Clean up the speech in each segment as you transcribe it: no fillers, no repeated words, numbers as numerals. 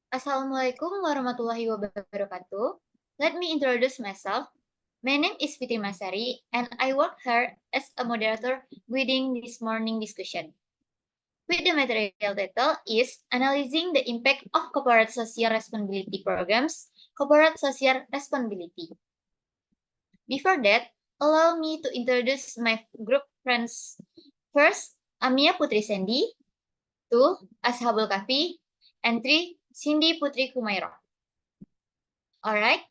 Assalamualaikum warahmatullahi wabarakatuh. Let me introduce myself. My name is Fitri Masari, and I work here as a moderator within this morning discussion. With the material title is Analyzing the Impact of Corporate Social Responsibility Programs, Corporate Social Responsibility. Before that, allow me to introduce my group friends. First, Amia Putri Sandy. Two, Ashabul Kahfi. And three, Cindy Putri Kumairo. Alright,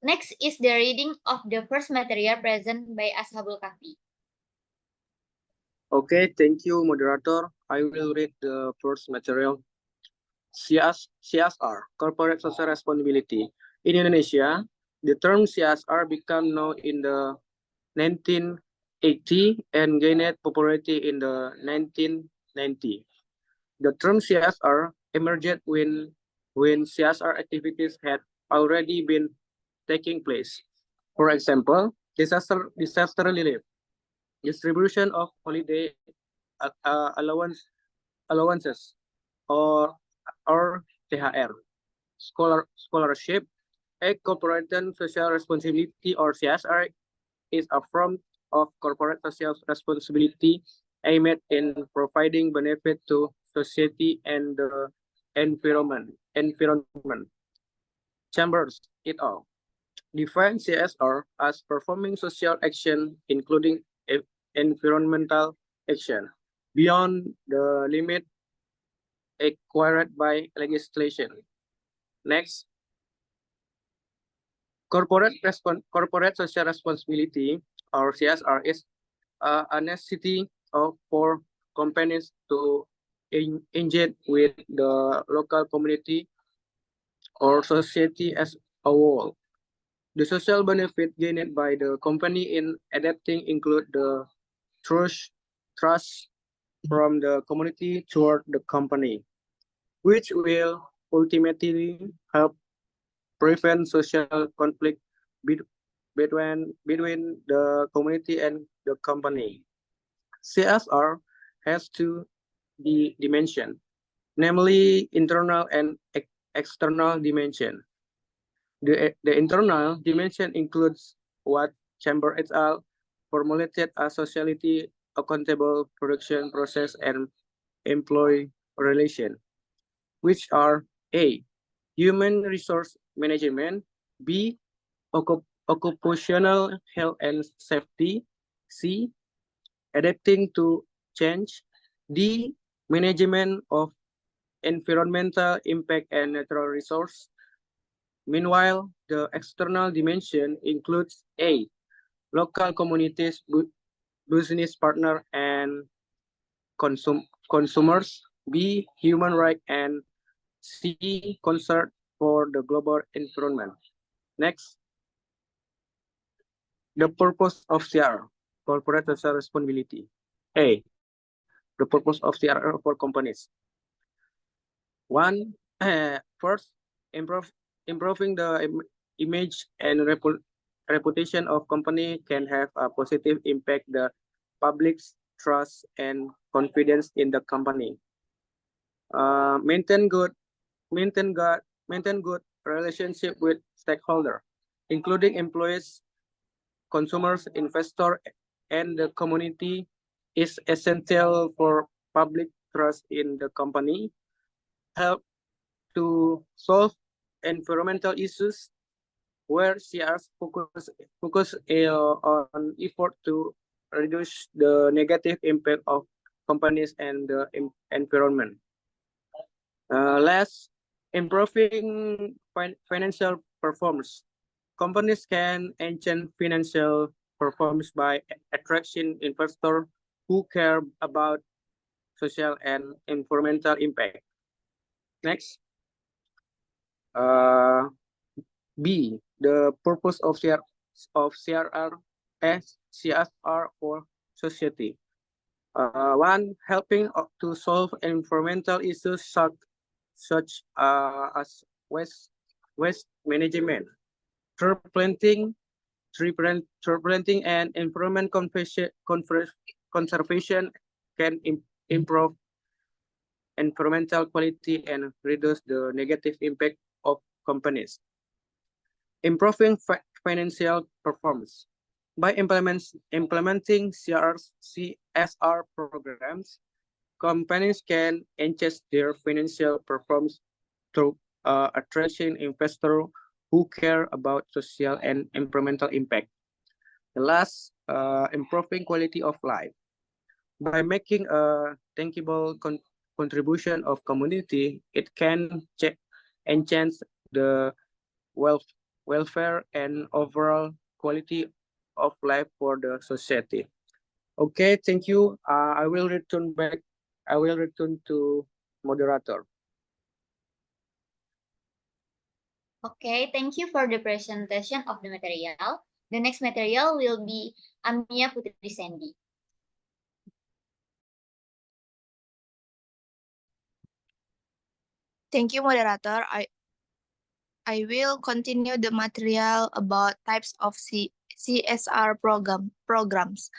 next is the reading of the first material present by Ashabul Kahfi. Okay, thank you, moderator. I will read the first material. CSR, Corporate Social Responsibility. In Indonesia, the term CSR became known in the 1980 and gained popularity in the 1990. The term CSR emerged when CSR activities had already been taking place. For example, disaster relief, distribution of holiday allowances, or THR, scholarship. A corporate social responsibility, or CSR, is a form of corporate social responsibility aimed in providing benefit to society and the environment. Chambers et al. Define CSR as performing social action, including environmental action, beyond the limit acquired by legislation. Next, corporate social responsibility, or CSR, is a necessity for companies to engage with the local community or society as a whole. The social benefit gained by the company in adapting include the trust from the community toward the company, which will ultimately help prevent social conflict between the community and the company. CSR has two dimensions, namely internal and external dimension. The internal dimension includes what Chamber et al. Formulated as socially accountable production process and employee relation, which are A, human resource management, B, occupational health and safety, C, adapting to change, D, management of environmental impact and natural resource. Meanwhile, the external dimension includes A, local communities, business partner, and consumers, B, human rights, and C, concern for the global environment. Next, the purpose of CR, corporate social responsibility. A, the purpose of CR for companies. One, first, improving the image and reputation of company can have a positive impact the public's trust and confidence in the company. Maintain good relationship with stakeholder, including employees, consumers, investors, and the community, is essential for public trust in the company. Help to solve environmental issues, where CRs focus on effort to reduce the negative impact of companies and the environment. Last, improving financial performance. Companies can enhance financial performance by attracting investors who care about social and environmental impact. Next, B, the purpose of CRR as CSR for society. One, helping to solve environmental issues such as waste management, tree planting, and environment conservation can improve environmental quality and reduce the negative impact of companies. Improving financial performance. By implementing CSR programs, companies can enhance their financial performance through attracting investors who care about social and environmental impact. The last, improving quality of life. By making a tangible contribution of community, it can enhance the welfare and overall quality of life for the society. Okay, thank you. I will return back. I will return to moderator. Okay, thank you for the presentation of the material. The next material will be Amia Putri Sandy. Thank you, moderator. I will continue the material about types of CSR programs.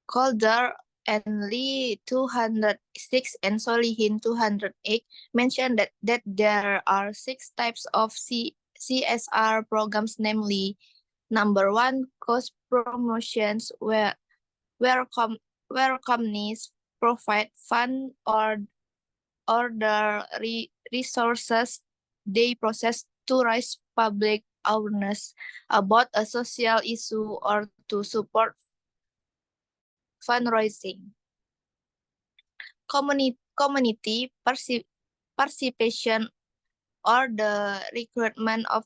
Calder and Lee 206 and Solihin 208 mentioned that there are 6 types of CSR programs, namely, number 1, cost promotions, where companies provide fund or the resources they process to raise public awareness about a social issue or to support fundraising. Community participation or the recruitment of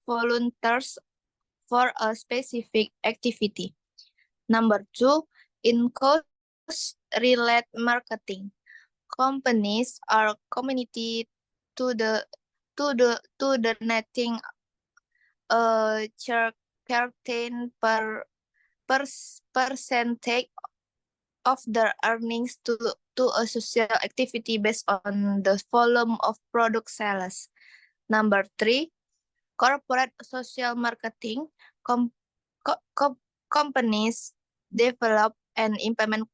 volunteers for a specific activity. Number 2, in cost-related marketing. Companies are committed to donating a certain percentage of their earnings to a social activity based on the volume of product sales. Number 3, corporate social marketing. Companies develop and implement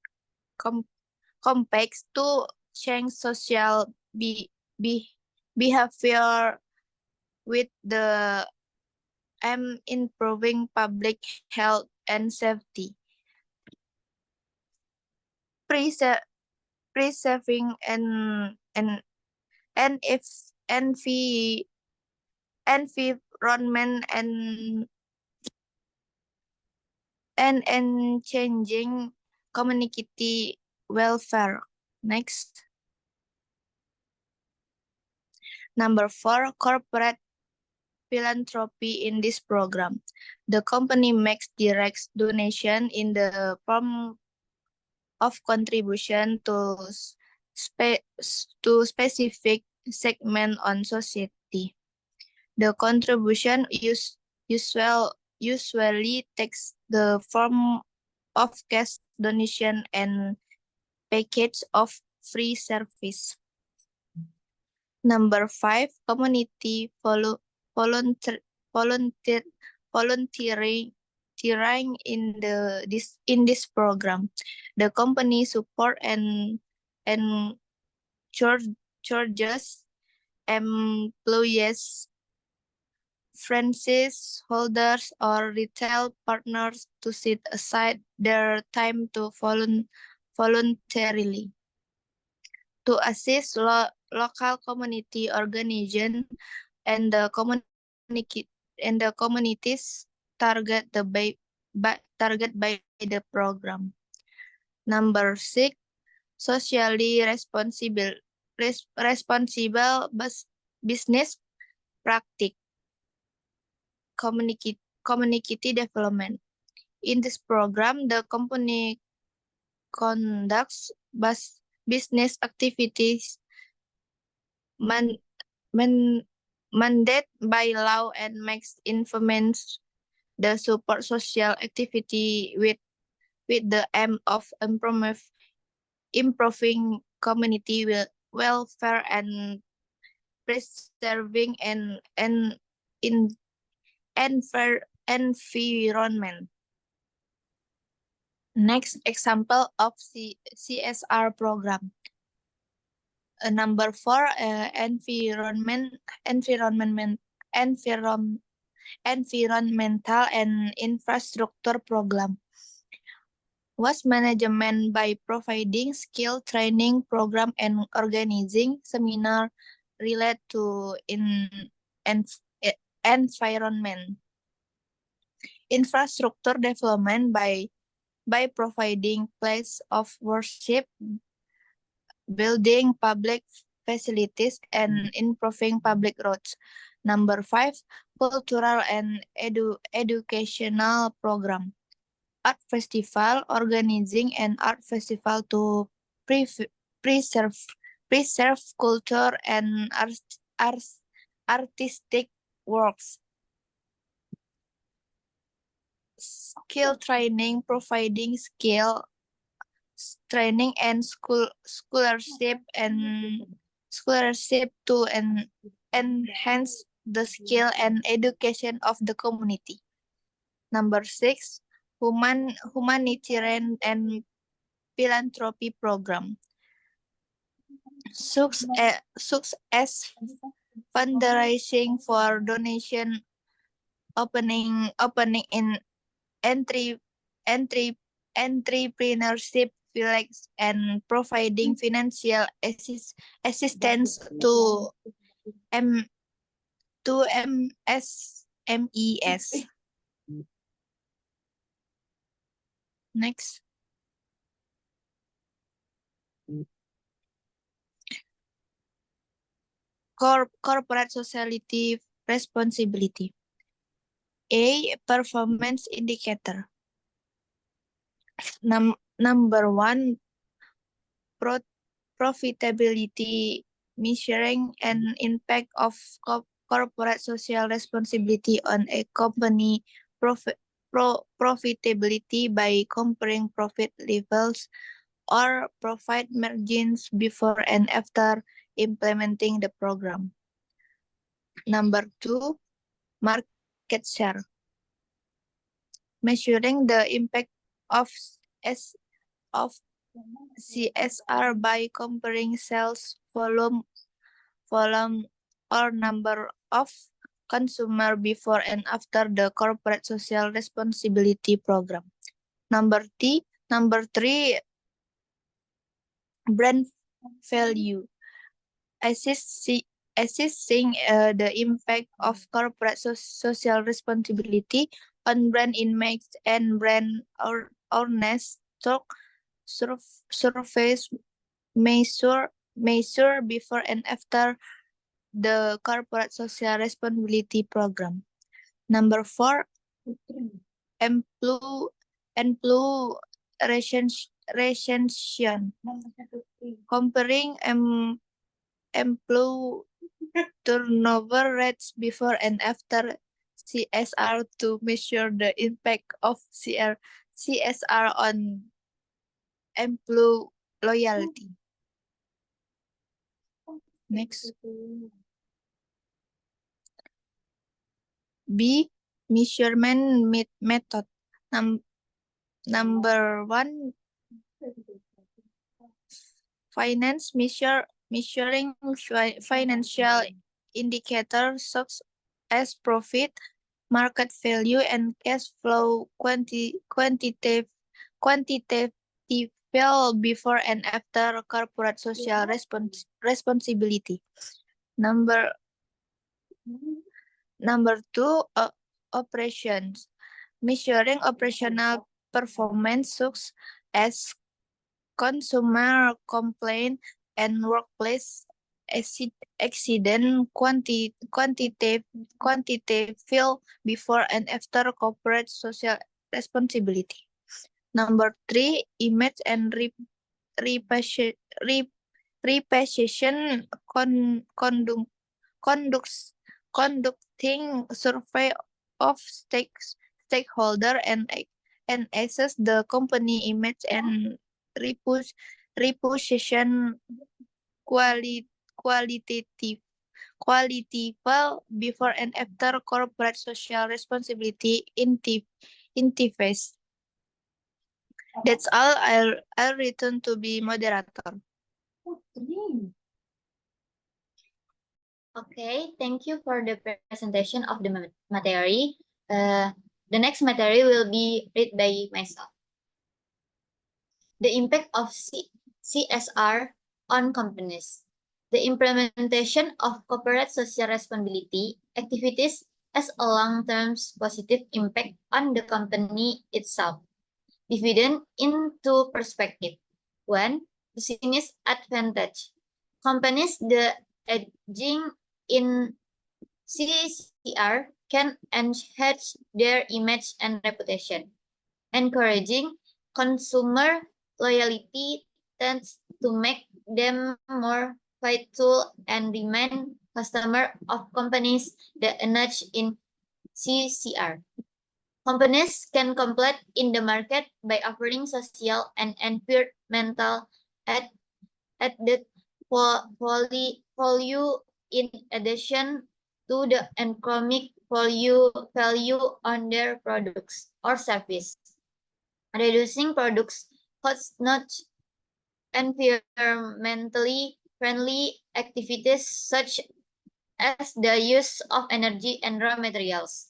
campaigns to change social behavior with the aim improving public health and safety, preserving environment and changing community welfare. Next. Number 4, corporate philanthropy in this program. The company makes direct donation in the form of contribution to specific segment on society. The contribution usually takes the form of cash donation and package of free service. Number 5, community volunteering in this program. The company support and charges employees, franchise holders, or retail partners to set aside their time to voluntarily to assist local community organization and the communities target by the program. Number 6, socially responsible business practice. Community development. In this program, the company conducts business activities mandated by law and makes investments the support social activity with the aim of improving community welfare and preserving environment. Next example of CSR program. Number 4, environmental and infrastructure program. Waste management by providing skill training program and organizing seminar related to environment. Infrastructure development by providing place of worship, building public facilities, and improving public roads. Number 5, cultural and educational program. Art festival, organizing an art festival to preserve culture and artistic works. Skill training, providing skill training and scholarship to enhance the skill and education of the community. Number 6, humanitarian and philanthropy program. Success fundraising for donation, opening in entrepreneurship flags, and providing financial assistance to MSMEs. Next. Corporate society responsibility. A, performance indicator. Number 1, profitability, measuring an impact of corporate social responsibility on a company profitability by comparing profit levels or profit margins before and after implementing the program. Number 2, market share, measuring the impact of CSR by comparing sales volume or number of consumer before and after the corporate social responsibility program. Number 3, brand value, assessing the impact of corporate social responsibility on brand image and brand awareness. Surveys measure before and after the corporate social responsibility program. Number 4, employee retention, comparing employee turnover rates before and after CSR to measure the impact of CSR on employee loyalty. Next. B, measurement method. Number 1, measuring financial indicators such as profit, market value, and cash flow quantitative before and after corporate social responsibility. Number 2, operations, measuring operational performance such as consumer complaint and workplace accident quantitative before and after corporate social responsibility. Number 3, image and repatriation conducting survey of stakeholder and assess the company image and reputation qualitative before and after corporate social responsibility interface. That's all. I'll return to be moderator. Okay, thank you for the presentation of the material. The next material will be read by myself. The impact of CSR on companies. The implementation of corporate social responsibility activities has a long-term positive impact on the company itself. Dividend into perspective. 1. Business advantage. Companies the edging in CCR can enhance their image and reputation. Encouraging consumer loyalty tends to make them more vital and remain customer of companies that engage in CCR. Companies can compete in the market by offering social and environmental added value in addition to the economic value on their products or service. Reducing products costs not environmentally friendly activities such as the use of energy and raw materials,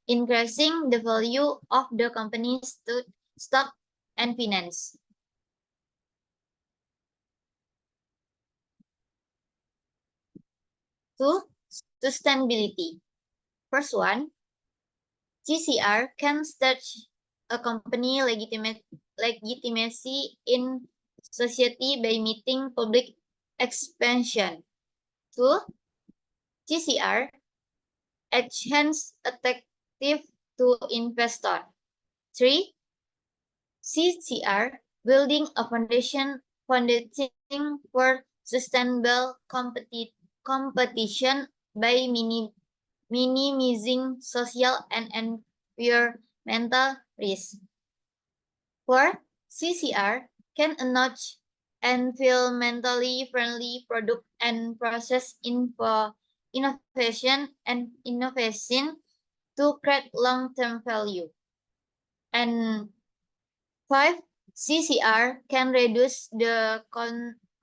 increasing the value of the company's stock and finance. Two, sustainability. First one, CCR can stretch a company legitimacy in society by meeting public expansion. Two, CCR hence attractive to investor. Three, CCR building a foundation for sustainable competition by minimizing social and environmental risk. 4. CCR can notch environmentally friendly product and process innovation to create long-term value. And 5. CCR can reduce the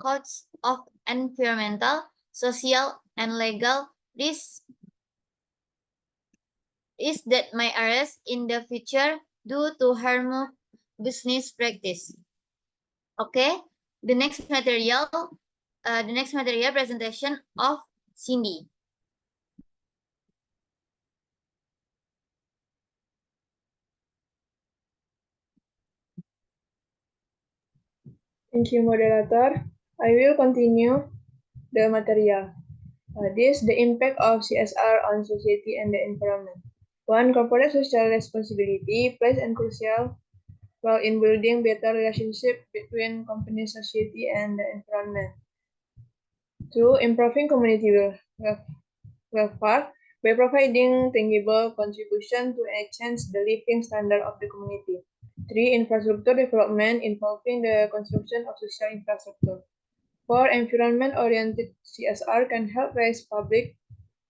costs of environmental, social, and legal risks that may arise in the future due to harmful business practice. Okay, the next material presentation of Cindy. Thank you, moderator. I will continue the material. This the impact of CSR on society and the environment. One, corporate social responsibility plays a crucial role in building better relationship between company, society, and the environment. Two, improving community welfare by providing tangible contribution to enhance the living standard of the community. Three, infrastructure development involving the construction of social infrastructure. 4. Environment-oriented CSR can help raise public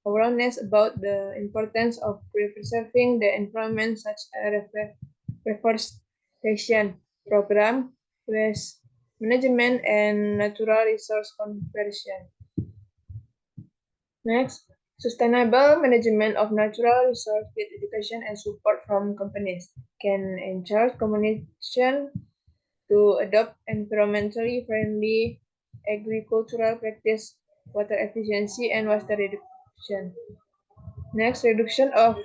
awareness about the importance of preserving the environment, such as reforestation program, waste management, and natural resource conservation. Next, sustainable management of natural resources with education and support from companies can encourage communication to adopt environmentally friendly agricultural practice, water efficiency, and waste reduction. Next, reduction of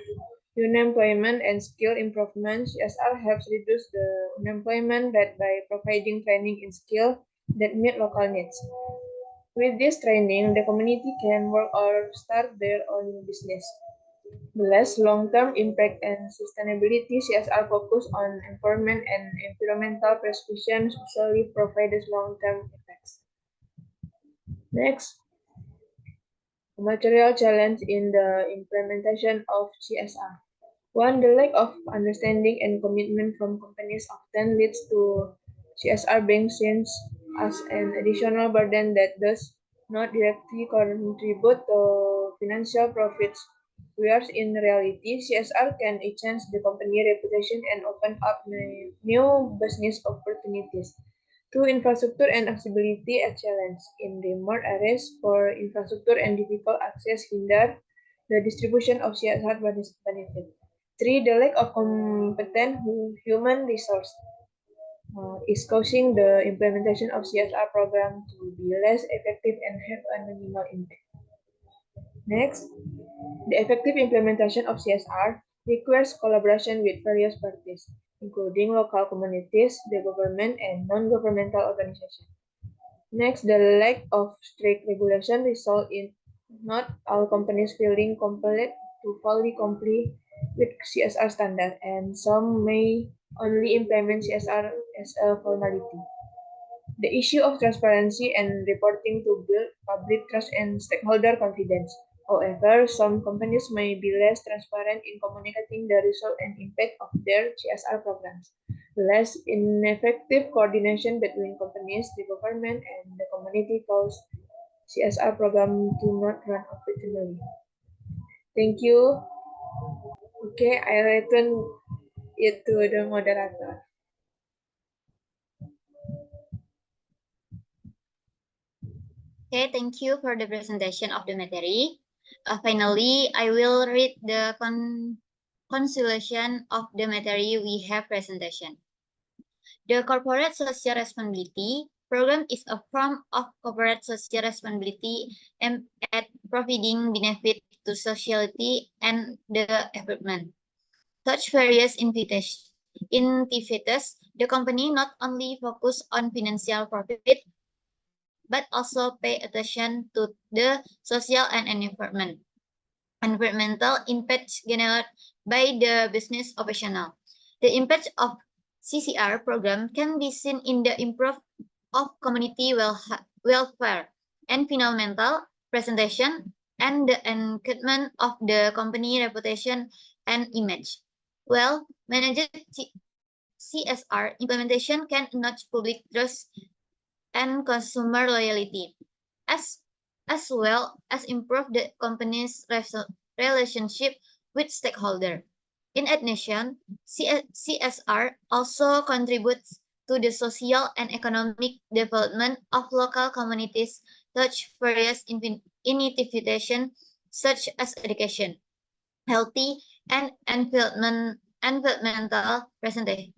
unemployment and skill improvement. CSR helps reduce the unemployment rate by providing training in skills that meet local needs. With this training, the community can work or start their own business. The less long-term impact and sustainability, CSR focus on environment and environmental preservation usually provides long-term effects. Next, material challenge in the implementation of CSR. One, the lack of understanding and commitment from companies often leads to CSR being seen as an additional burden that does not directly contribute to financial profits Whereas in reality, CSR can enhance the company reputation and open up new business opportunities. Through infrastructure and accessibility excellence in remote areas for infrastructure and difficult access hinder the distribution of CSR benefit. 3. The lack of competent human resource is causing the implementation of CSR program to be less effective and have a minimal impact. Next, the effective implementation of CSR requires collaboration with various parties, including local communities, the government, and non-governmental organizations. Next, the lack of strict regulation results in not all companies feeling compelled to fully comply with CSR standard, and some may only implement CSR as a formality. The issue of transparency and reporting to build public trust and stakeholder confidence. However, some companies may be less transparent in communicating the result and impact of their CSR programs. Less ineffective coordination between companies, the government, and the community cause CSR program to not run optimally. Thank you. Okay, I return it to the moderator. Okay, thank you for the presentation of the material. Finally, I will read the conclusion of the material we have presentation. The corporate social responsibility program is a form of corporate social responsibility aimed at providing benefit to society and the environment. Such various initiatives, the company not only focus on financial profit, but also pay attention to the social and environmental impacts generated by the business operational. The impact of CCR program can be seen in the improvement of community welfare, environmental presentation, and the enhancement of the company reputation and image. Well, managed CSR implementation can enhance public trust and consumer loyalty, as well as improve the company's relationship with stakeholders. In addition, CSR also contributes to the social and economic development of local communities through various initiatives such as education, healthy and environmental preservation.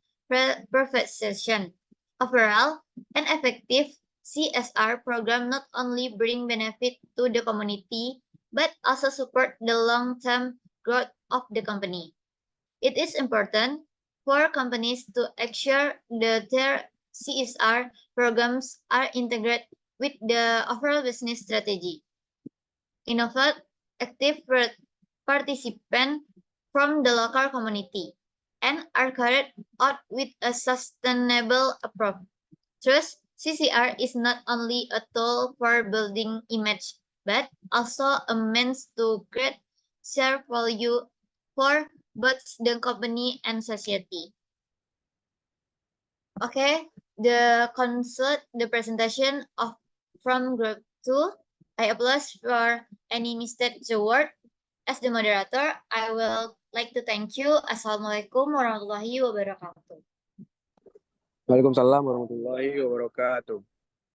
Overall, an effective CSR program not only bring benefit to the community, but also support the long-term growth of the company. It is important for companies to ensure that their CSR programs are integrated with the overall business strategy. Innovate active participants from the local community and are carried out with a sustainable approach. Thus, CCR is not only a tool for building image, but also a means to create share value for both the company and society. Okay, the presentation from group 2. I apologize for any mistake the word. As the moderator, I will like to thank you. Assalamualaikum warahmatullahi wabarakatuh. Waalaikumsalam warahmatullahi wabarakatuh.